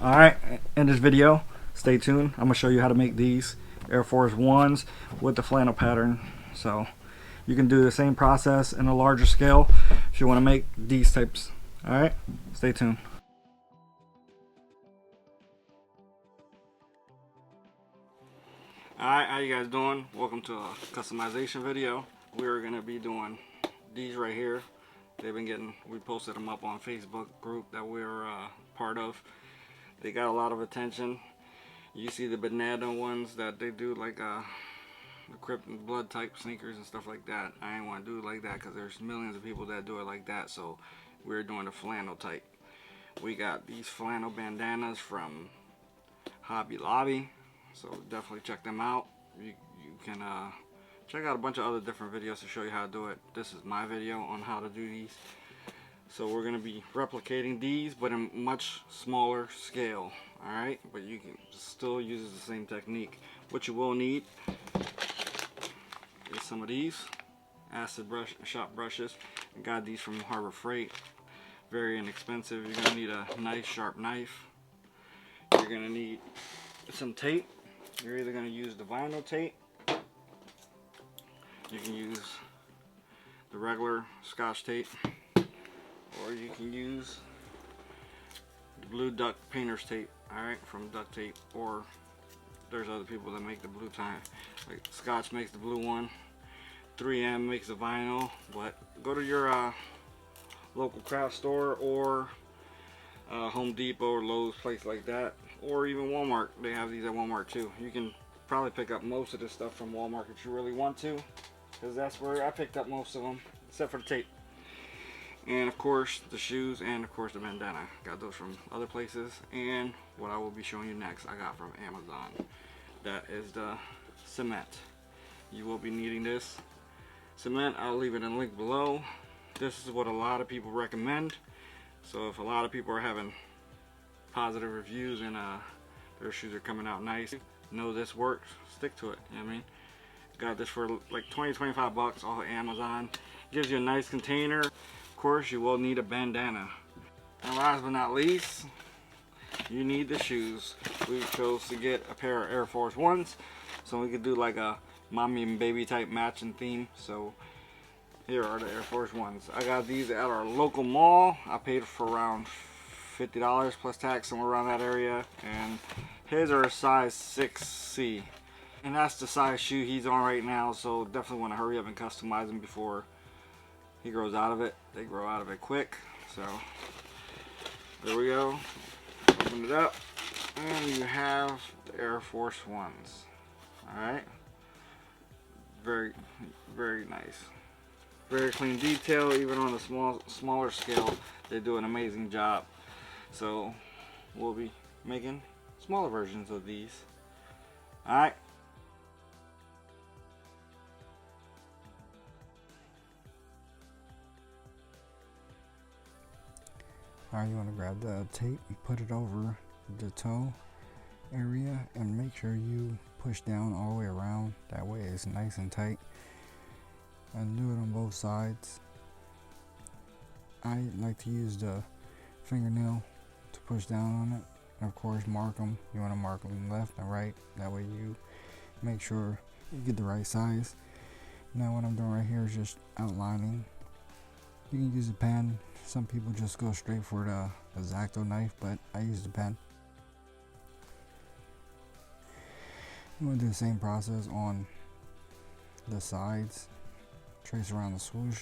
Alright, in this video, stay tuned. I'm going to show you how to make these Air Force Ones with the flannel pattern. So you can do the same process in a larger scale if you want to make these types. Alright, stay tuned. Alright, how you guys doing? Welcome to a customization video. We're going to be doing these right here. They've been getting, we posted them up on Facebook group that we're part of. They got a lot of attention. You see the Bandana ones that they do, like the Krypton blood type sneakers and stuff like that. I ain't want to do it like that because there's millions of people that do it like that. So we're doing the flannel type. We got these flannel bandanas from Hobby Lobby. So definitely check them out. You can check out a bunch of other different videos to show you how to do it. This is my video on how to do these. So we're going to be replicating these, but in much smaller scale. Alright, but you can still use the same technique. What you will need is some of these acid brush shop brushes. I got these from Harbor Freight. Very inexpensive. You're going to need a nice sharp knife. You're going to need some tape. You're either going to use the vinyl tape. You can use the regular Scotch tape, or you can use the blue duck painter's tape, alright, from Duct Tape, or there's other people that make the blue time. Like Scotch makes the blue one, 3M makes the vinyl, but go to your local craft store or Home Depot or Lowe's, place like that, or even Walmart. They have these at Walmart too. You can probably pick up most of this stuff from Walmart if you really want to, because that's where I picked up most of them, except for the tape. And of course the shoes, and of course the bandana. Got those from other places. And what I will be showing you next I got from Amazon. That is the cement. You will be needing this cement. I'll leave it in the link below. This is what a lot of people recommend. So if a lot of people are having positive reviews and their shoes are coming out nice, know this works, stick to it. You know what I mean? Got this for like 20-25 bucks off of Amazon. Gives you a nice container. Of course you will need a bandana. And last but not least, you need the shoes. We chose to get a pair of Air Force Ones so we could do like a mommy and baby type matching theme. So here are the Air Force Ones. I got these at our local mall. I paid for around $50 plus tax, somewhere around that area. And his are a size 6C. And that's the size shoe he's on right now, so definitely want to hurry up and customize him before he grows out of it. They grow out of it quick. So there we go. Open it up, and you have the Air Force Ones. Alright. Very, very nice. Very clean detail. Even on a smaller scale, they do an amazing job. So we'll be making smaller versions of these. Alright. Alright, you want to grab the tape and put it over the toe area and make sure you push down all the way around. That way it's nice and tight. And do it on both sides. I like to use the fingernail to push down on it. And of course mark them. You want to mark them left and right. That way you make sure you get the right size. Now what I'm doing right here is just outlining. You can use a pen. Some people just go straight for the X-Acto knife, but I use the pen. You want to do the same process on the sides. Trace around the swoosh.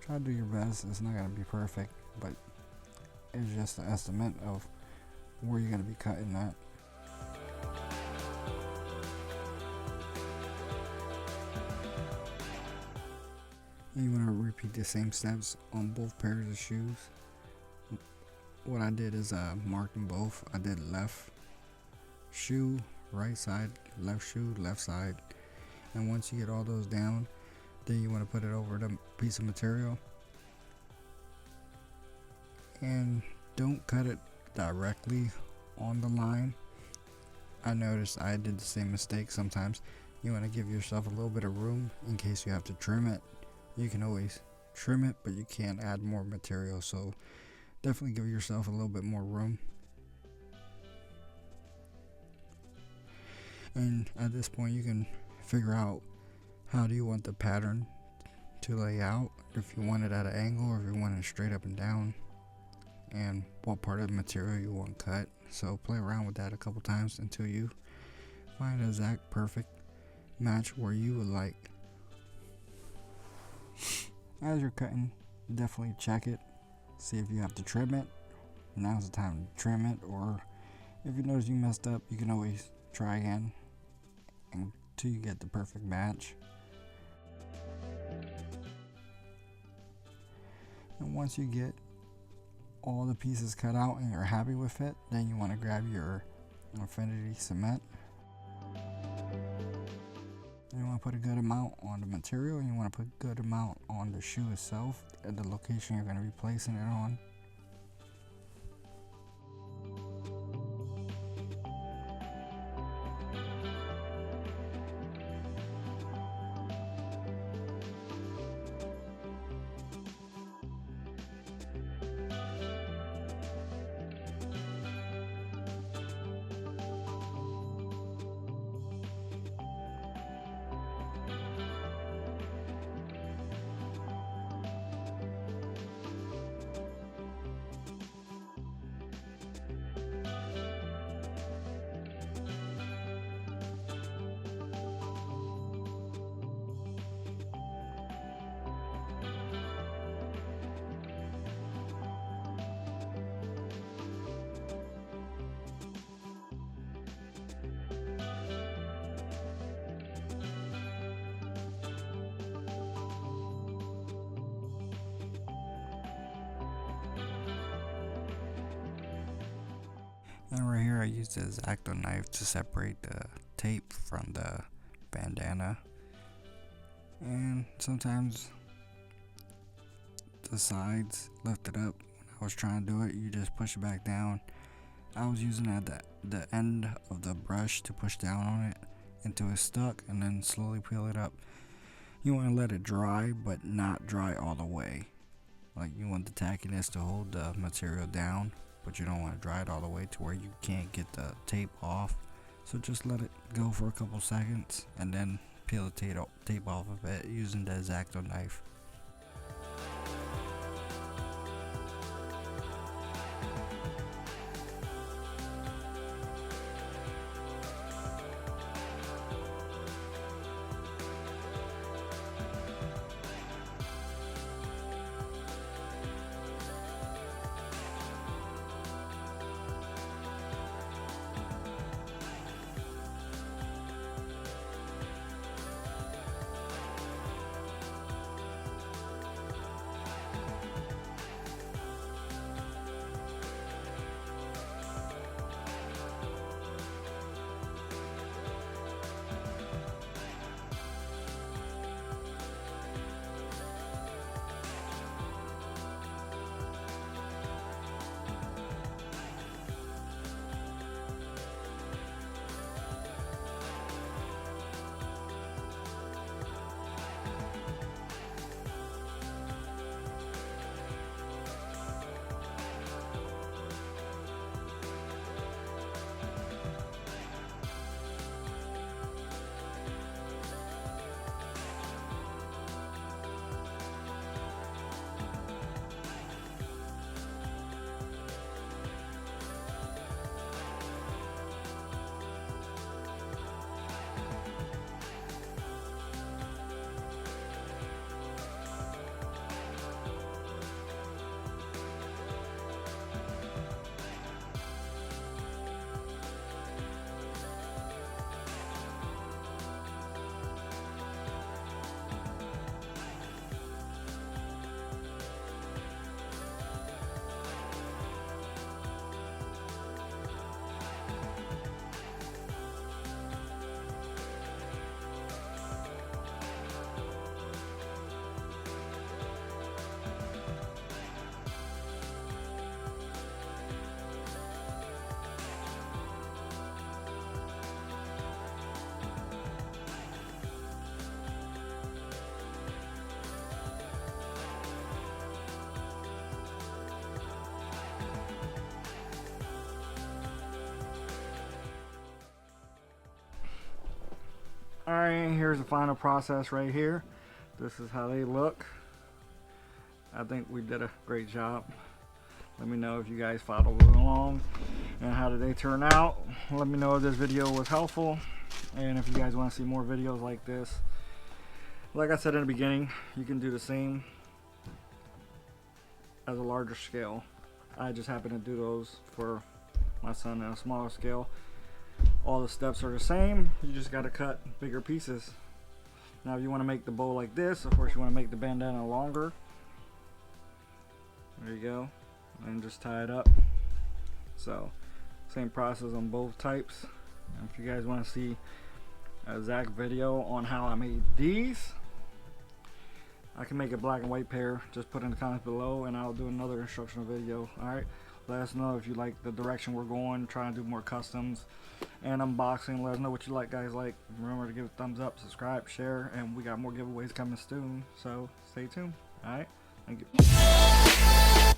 Try to do your best. It's not going to be perfect, but it's just an estimate of where you're going to be cutting that. And you want to repeat the same steps on both pairs of shoes. What I did is marked them both. I did left shoe, right side, left shoe, left side. And once you get all those down, then you want to put it over the piece of material. And don't cut it directly on the line. I noticed I did the same mistake sometimes. You want to give yourself a little bit of room in case you have to trim it. You can always trim it, but you can't add more material, so definitely give yourself a little bit more room. And at this point you can figure out how do you want the pattern to lay out, if you want it at an angle or if you want it straight up and down, and what part of the material you want cut. So play around with that a couple times until you find an exact perfect match where you would like. As you're cutting, definitely check it, see if you have to trim it. Now's the time to trim it, or if you notice you messed up, you can always try again until you get the perfect match. And once you get all the pieces cut out and you're happy with it, then you want to grab your infinity cement. You want to put a good amount on the material, and you want to put a good amount on the shoe itself and the location you're going to be placing it on. And right here I used the X-Acto knife to separate the tape from the bandana. And sometimes the sides lifted up when I was trying to do it, you just push it back down. I was using the end of the brush to push down on it until it's stuck, and then slowly peel it up. You want to let it dry, but not dry all the way. Like, you want the tackiness to hold the material down, but you don't want to dry it all the way to where you can't get the tape off. So just let it go for a couple seconds and then peel the tape off of it using the X-Acto knife. Alright, here's the final process right here. This is how they look. I think we did a great job. Let me know if you guys followed along and how did they turn out. Let me know if this video was helpful, and if you guys want to see more videos like this. Like I said in the beginning, you can do the same as a larger scale. I just happen to do those for my son at a smaller scale. All the steps are the same, you just got to cut bigger pieces. Now if you want to make the bow like this, of course you want to make the bandana longer. There you go, and just tie it up. So same process on both types. And if you guys want to see an exact video on how I made these, I can make a black and white pair. Just put in the comments below and I'll do another instructional video. Alright, let us know if you like the direction we're going, trying to do more customs and unboxing. Let us know what you like, guys. Like, remember to give a thumbs up, subscribe, share, and we got more giveaways coming soon, so stay tuned. Alright, thank you.